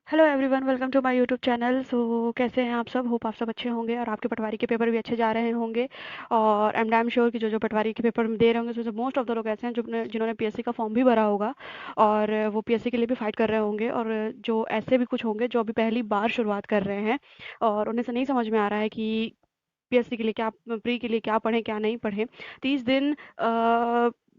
Hello everyone, welcome to my YouTube channel. कैसे हैं आप सब? होप आप सब अच्छे होंगे और आपके पटवारी के पेपर भी अच्छे जा रहे होंगे। और आई एम डैम श्योर कि जो जो पटवारी के पेपर दे रहे होंगे, सो मोस्ट ऑफ द लोग ऐसे हैं जिन्होंने पीएससी का फॉर्म भी भरा होगा और वो पीएससी के लिए भी फाइट कर रहे होंगे। और जो ऐसे भी कुछ होंगे जो अभी पहली बार शुरुआत कर रहे हैं और उन्हें से नहीं समझ में आ रहा है कि पीएससी के लिए क्या, प्री के लिए क्या पढ़ें क्या नहीं पढ़ें। 30 दिन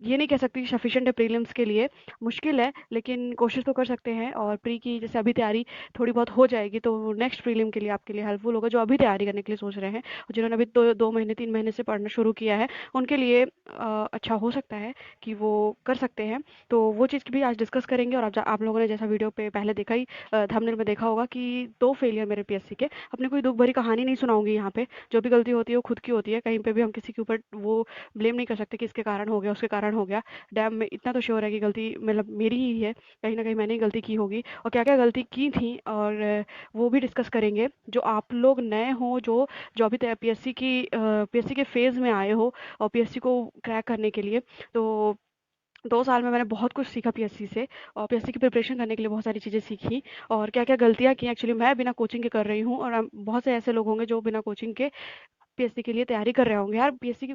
ये नहीं कह सकती कि सफिशिएंट है प्रीलिम्स के लिए। मुश्किल है लेकिन कोशिश तो कर सकते हैं। और प्री की जैसे अभी तैयारी थोड़ी बहुत हो जाएगी तो नेक्स्ट प्रीलिम के लिए आपके लिए हेल्पफुल होगा, जो अभी तैयारी करने के लिए सोच रहे हैं और जिन्होंने अभी 2 महीने 3 महीने से पढ़ना शुरू किया है उनके लिए अच्छा हो सकता है कि वो कर सकते हैं। तो वो चीज़ भी आज डिस्कस करेंगे। और आप लोगों ने जैसा वीडियो पे पहले देखा ही, थंबनेल में देखा होगा कि 2 फेलियर मेरे पीएससी के। अपनी कोई दुख भरी कहानी नहीं सुनाऊंगी यहाँ पे। जो भी गलती होती है वो खुद की होती है। कहीं पे भी हम किसी के ऊपर वो ब्लेम नहीं कर सकते कि इसके कारण हो गया उसके कारण हो गया। डैम में इतना तो श्योर है कि गलती मतलब मेरी ही है। कहीं ना कहीं मैंने ही गलती की होगी और क्या क्या गलती की थी। और वो भी डिस्कस करेंगे। जो आप लोग नए हो, जो जो अभी पीएससी के फेज में आए हो और पीएससी को क्रैक करने के लिए, तो 2 साल में मैंने बहुत कुछ सीखा पीएससी से। और पीएससी की प्रिपरेशन करने के लिए बहुत सारी चीज़ें सीखी और क्या क्या गलतियाँ की एक्चुअली मैं बिना कोचिंग के कर रही हूँ। और बहुत से ऐसे लोग होंगे जो बिना कोचिंग के पीएससी के लिए तैयारी कर रहे होंगे। यार, पीएससी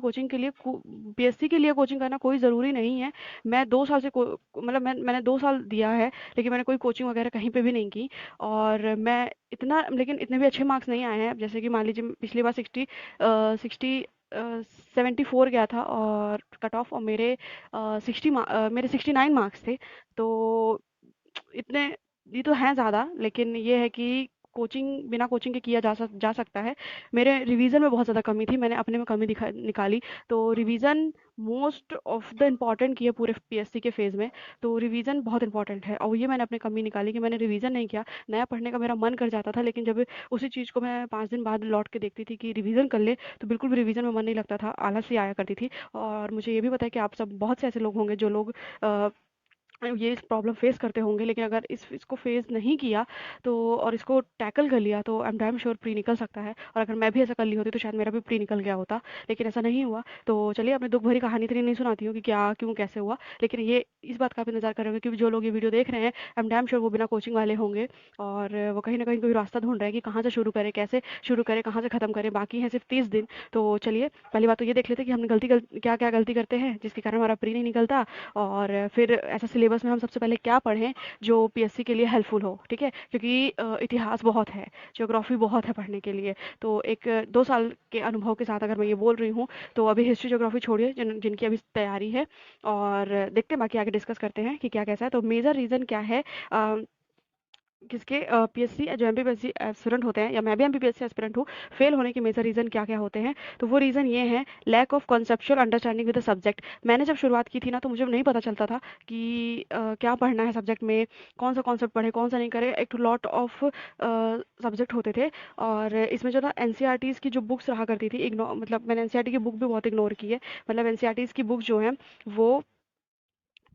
के लिए कोचिंग करना कोई ज़रूरी नहीं है। मैं 2 साल से मतलब मैंने 2 साल दिया है लेकिन मैंने कोई कोचिंग वगैरह कहीं पे भी नहीं की। और मैं इतना लेकिन इतने भी अच्छे मार्क्स नहीं आए हैं। जैसे कि मान लीजिए पिछली बार 74 गया था और कट ऑफ, और मेरे 69 मार्क्स थे। तो इतने ये तो हैं ज़्यादा, लेकिन ये है कि बिना कोचिंग के किया जा सकता है। मेरे रिवीजन में बहुत ज़्यादा कमी थी, मैंने अपने में कमी निकाली। तो revision most of the important की है पूरे पीएससी के फेज़ में। तो रिवीजन बहुत इंपॉर्टेंट है और ये मैंने अपनी कमी निकाली कि मैंने रिवीजन नहीं किया। नया पढ़ने का मेरा मन कर जाता था, लेकिन जब उसी चीज़ को मैं 5 दिन बाद लौट के देखती थी कि रिवीजन कर ले, तो बिल्कुल भी रिवीजन में मन नहीं लगता था, आलस सी आया करती थी। और मुझे ये भी पता है कि आप सब बहुत से ऐसे लोग होंगे जो लोग ये प्रॉब्लम फेस करते होंगे, लेकिन अगर इसको फेस नहीं किया तो और इसको टैकल कर लिया तो I am damn sure pre निकल सकता है। और अगर मैं भी ऐसा कर ली होती तो शायद मेरा भी प्री निकल गया होता, लेकिन ऐसा नहीं हुआ। तो चलिए, अपनी दुख भरी कहानी इतनी नहीं सुनाती हूँ कि क्या क्यों कैसे हुआ, लेकिन ये इस बात का भी इंतजार कर रहे होंगे कि जो लोग ये वीडियो देख रहे हैं आई एम डैम श्योर वो बिना कोचिंग वाले होंगे। और वो कहीं ना कहीं कोई रास्ता ढूंढ रहे हैं कि कहाँ से शुरू करें, कैसे शुरू करें, कहाँ से खत्म करें। बाकी है सिर्फ 30 दिन। तो चलिए, पहली बात तो ये देख लेते हैं कि हमने क्या क्या गलती करते हैं जिसके कारण हमारा प्री नहीं निकलता। और फिर ऐसा सिलेबस में हम सबसे पहले क्या पढ़ें जो पीएससी के लिए हेल्पफुल हो, ठीक है? क्योंकि इतिहास बहुत है, ज्योग्राफी बहुत है पढ़ने के लिए। तो एक 2 साल के अनुभव के साथ अगर मैं ये बोल रही हूँ, तो अभी हिस्ट्री ज्योग्राफी छोड़िए जिनकी अभी तैयारी है। और देखते हैं, बाकी आगे डिस्कस करते हैं कि क्या कैसा है। तो मेजर रीज़न क्या है किसके पीएससी जो एमपीपीएससी एस्पिरेंट होते हैं, या मैं भी एमपीपीएससी एस्पिरेंट हूँ, फेल होने के मेजर रीज़न क्या क्या होते हैं? तो वो रीज़न ये है, lack of conceptual understanding with the subject. मैंने जब शुरुआत की थी ना, तो मुझे नहीं पता चलता था कि क्या पढ़ना है सब्जेक्ट में, कौन सा कॉन्सेप्ट पढ़े कौन सा नहीं करे। एक लॉट ऑफ सब्जेक्ट होते थे और इसमें जो ना एनसीईआरटीज़ की जो बुक्स रहा करती थी, इग्नोर मतलब मैंने एनसीईआरटी की बुक भी बहुत इग्नोर की है। मतलब एनसीईआरटीज़ की बुक जो है वो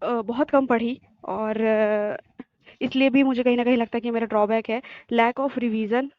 बहुत कम पढ़ी। और इसलिए भी मुझे कहीं न कहीं लगता है कि मेरा ड्रॉबैक है, लैक ऑफ रिवीजन।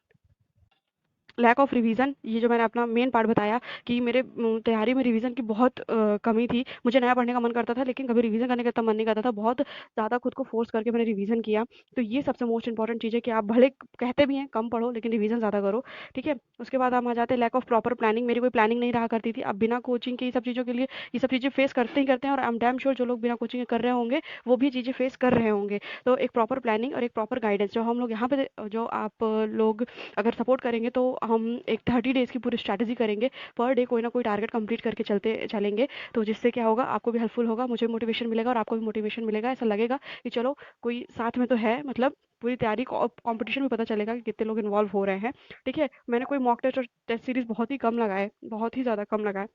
ये जो मैंने अपना मेन पार्ट बताया कि मेरे तैयारी में रिवीजन की बहुत कमी थी। मुझे नया पढ़ने का मन करता था लेकिन कभी रिवीजन करने का इतना मन नहीं करता था। बहुत ज़्यादा खुद को फोर्स करके मैंने रिवीजन किया। तो ये सबसे मोस्ट इंपॉर्टेंट चीज़ है कि आप भले कहते भी हैं कम पढ़ो लेकिन रिवीजन ज़्यादा करो, ठीक है? उसके बाद हम आ जाते हैं लैक ऑफ प्रॉपर प्लानिंग। मेरी कोई प्लानिंग नहीं रहा करती थी। अब बिना कोचिंग के ये सब चीज़ों के लिए ये सब चीज़ें फेस करते ही करते हैं। और आई एम डैम श्योर जो लोग बिना कोचिंग के कर रहे होंगे वो भी चीज़ें फेस कर रहे होंगे। तो एक प्रॉपर प्लानिंग और एक प्रॉपर गाइडेंस जो हम लोग यहाँ पे जो आप लोग अगर सपोर्ट करेंगे तो हम एक 30 डेज़ की पूरी स्ट्रैटेजी करेंगे। पर डे कोई ना कोई टारगेट कंप्लीट करके चलते चलेंगे। तो जिससे क्या होगा, आपको भी हेल्पफुल होगा, मुझे मोटिवेशन मिलेगा और आपको भी मोटिवेशन मिलेगा। ऐसा लगेगा कि चलो कोई साथ में तो है, मतलब पूरी तैयारी कंपटीशन में पता चलेगा कि कितने लोग इन्वॉल्व हो रहे हैं, ठीक है? मैंने कोई मॉक टेस्ट और टेस्ट सीरीज बहुत ही कम लगाए, बहुत ही ज़्यादा कम लगाए।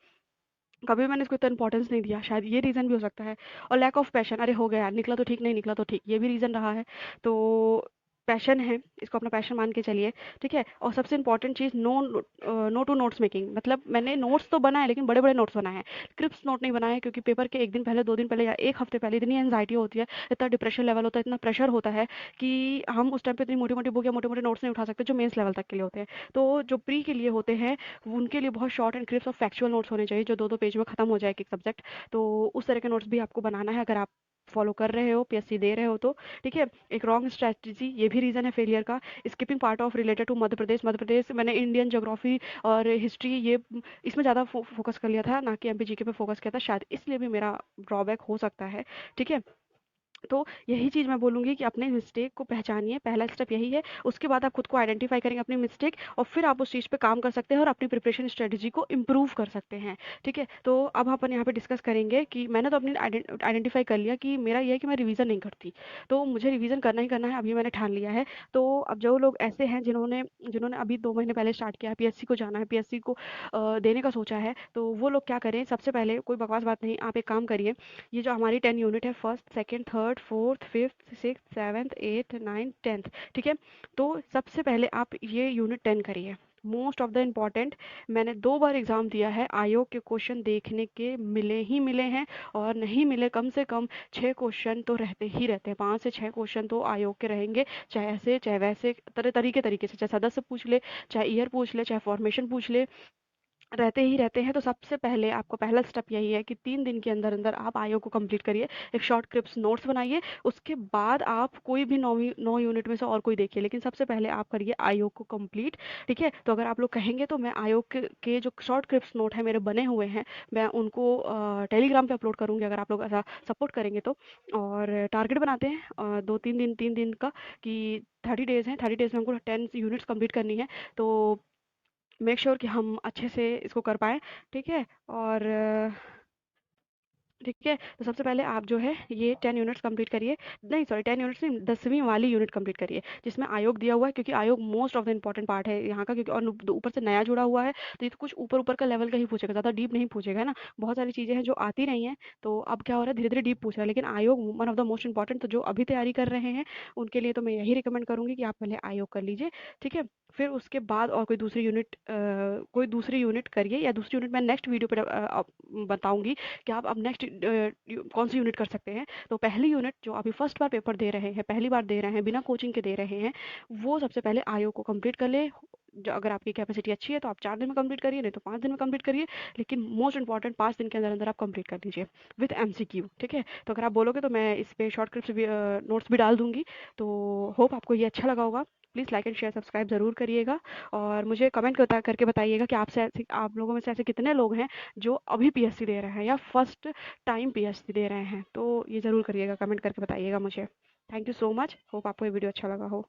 कभी मैंने इसको इतना इंपॉर्टेंस नहीं दिया, शायद ये रीज़न भी हो सकता है। और लैक ऑफ पैशन, अरे हो गया यार, निकला तो ठीक, नहीं निकला तो ठीक, ये भी रीज़न रहा है। तो पैशन है, इसको अपना पैशन मान के चलिए, ठीक है? और सबसे इंपॉर्टेंट चीज़, नो टू नोट्स मेकिंग। मतलब मैंने नोट्स तो बनाए लेकिन बड़े बड़े नोट्स बनाए हैं, क्रिप्स नोट नहीं बनाए। क्योंकि पेपर के एक दिन पहले, 2 दिन पहले या एक हफ्ते पहले इतनी एंजाइटी होती है, इतना डिप्रेशन लेवल होता है, इतना प्रेशर होता है कि हम उस टाइम पे इतनी मोटी मोटी बुक या मोटे मोटे नोट्स नहीं उठा सकते जो मेंस लेवल तक के लिए होते हैं। तो जो प्री के लिए होते हैं उनके लिए बहुत शॉर्ट एंड क्रिप्स और फैक्चुअल नोट्स होने चाहिए जो 2-2 पेज में खत्म हो जाए एक एक सब्जेक्ट। तो उस तरह के नोट्स भी आपको बनाना है अगर आप फॉलो कर रहे हो, पीएससी दे रहे हो तो, ठीक है? एक रॉन्ग स्ट्रैटेजी, ये भी रीज़न है फेलियर का। Skipping part of related to Madhya Pradesh मैंने इंडियन ज्योग्राफी और हिस्ट्री ये इसमें ज़्यादा फोकस कर लिया था, ना कि एमपी जीके पे फोकस किया था, शायद इसलिए भी मेरा ड्रॉबैक हो सकता है, ठीक है? तो यही चीज़ मैं बोलूँगी कि अपने मिस्टेक को पहचानिए, पहला स्टेप यही है। उसके बाद आप खुद को आइडेंटिफ़ाई करेंगे अपनी मिस्टेक, और फिर आप उस चीज़ पे काम कर सकते हैं और अपनी प्रिपरेशन स्ट्रेटजी को इम्प्रूव कर सकते हैं, ठीक है? तो अब अपन यहाँ पे डिस्कस करेंगे कि मैंने तो अपनी आइडेंटिफ़ाई कर लिया कि मेरा ये है कि मैं रिवीज़न नहीं करती, तो मुझे रिवीज़न करना ही करना है, अभी मैंने ठान लिया है। तो अब जो लोग ऐसे हैं जिन्होंने जिन्होंने अभी 2 महीने पहले स्टार्ट किया है, पीएससी को जाना है, पीएससी को देने का सोचा है, तो वो लोग क्या करें, सबसे पहले कोई बकवास बात नहीं, आप एक काम करिए, ये जो हमारी 10 यूनिट है, first, second, third, fourth, fifth, sixth, seventh, eighth, ninth, tenth, ठीक है? तो सबसे पहले आप ये यूनिट 10 करिए। मोस्ट ऑफ द इम्पॉर्टेंट, मैंने 2 बार एग्ज़ाम दिया है, आयोग के क्वेश्चन देखने के मिले ही मिले हैं, और नहीं मिले कम से कम 6 क्वेश्चन तो रहते ही रहते हैं, 5 से 6 क्वेश्चन तो आयोग के रहेंगे, चाहे ऐसे चाहे वैसे, तरह तरीके तरीके से, चाहे सदस्य पूछ ले, चाहे ईयर पूछ ले, चाहे फॉर्मेशन पूछ ले, रहते ही रहते हैं। तो सबसे पहले आपको पहला स्टेप यही है कि 3 दिन के अंदर अंदर आप आयोग को कंप्लीट करिए, एक शॉर्ट क्रिप्स नोट्स बनाइए, उसके बाद आप कोई भी 9 यूनिट में से और कोई देखिए, लेकिन सबसे पहले आप करिए आयोग को कंप्लीट, ठीक है? तो अगर आप लोग कहेंगे तो मैं आयोग के जो शॉर्ट क्रिप्स नोट है मेरे बने हुए हैं, मैं उनको टेलीग्राम पे अपलोड करूँगी, अगर आप लोग ऐसा सपोर्ट करेंगे तो। और टारगेट बनाते हैं 2-3 दिन, 3 दिन का, कि 30 डेज़ हैं, 30 डेज़ में हमको 10 यूनिट्स कंप्लीट करनी है। तो मेक श्योर कि हम अच्छे से इसको कर पाएँ, ठीक है? और ठीक है, तो सबसे पहले आप जो है ये 10 यूनिट्स कंप्लीट करिए, नहीं सॉरी 10 यूनिट्स नहीं, 10वीं वाली यूनिट कंप्लीट करिए, जिसमें आयोग दिया हुआ है, क्योंकि आयोग most of the important part है यहाँ का, क्योंकि और ऊपर से नया जुड़ा हुआ है, तो ये तो कुछ ऊपर ऊपर का लेवल का ही पूछेगा, ज़्यादा डीप नहीं पूछेगा, है ना? बहुत सारी चीज़ें हैं जो आती नहीं हैं, तो अब क्या हो रहा है, धीरे धीरे डीप पूछ रहा है, लेकिन आयोग one of the most important, तो जो अभी तैयारी कर रहे हैं उनके लिए तो मैं यही रिकमेंड करूँगी कि आप पहले आयोग कर लीजिए, ठीक है? फिर उसके बाद और कोई दूसरी यूनिट करिए, या दूसरी यूनिट मैं नेक्स्ट वीडियो पर बताऊंगी कि आप अब नेक्स्ट कौन सी यूनिट कर सकते हैं। तो पहली यूनिट जो अभी फर्स्ट बार पेपर दे रहे हैं, पहली बार दे रहे हैं, बिना कोचिंग के दे रहे हैं, वो सबसे पहले आयोग को कंप्लीट कर ले। जो अगर आपकी कैपेसिटी अच्छी है तो आप 4 दिन में कंप्लीट करिए, नहीं तो 5 दिन में कंप्लीट करिए, लेकिन मोस्ट इंपॉर्टेंट 5 दिन के अंदर अंदर आप कंप्लीट कर दीजिए विद एमसीक्यू, ठीक है? तो अगर आप बोलोगे तो मैं इस पे शॉर्ट क्लिप्स भी नोट्स भी डाल दूंगी। तो होप आपको ये अच्छा लगा होगा। Please like and share subscribe ज़रूर करिएगा, और मुझे कमेंट करके बताइएगा कि आप लोगों में से ऐसे कितने लोग हैं जो अभी पीएससी दे रहे हैं या फर्स्ट टाइम पीएससी दे रहे हैं। तो ये ज़रूर करिएगा, कमेंट करके बताइएगा मुझे। Thank you so much, hope आपको ये वीडियो अच्छा लगा हो।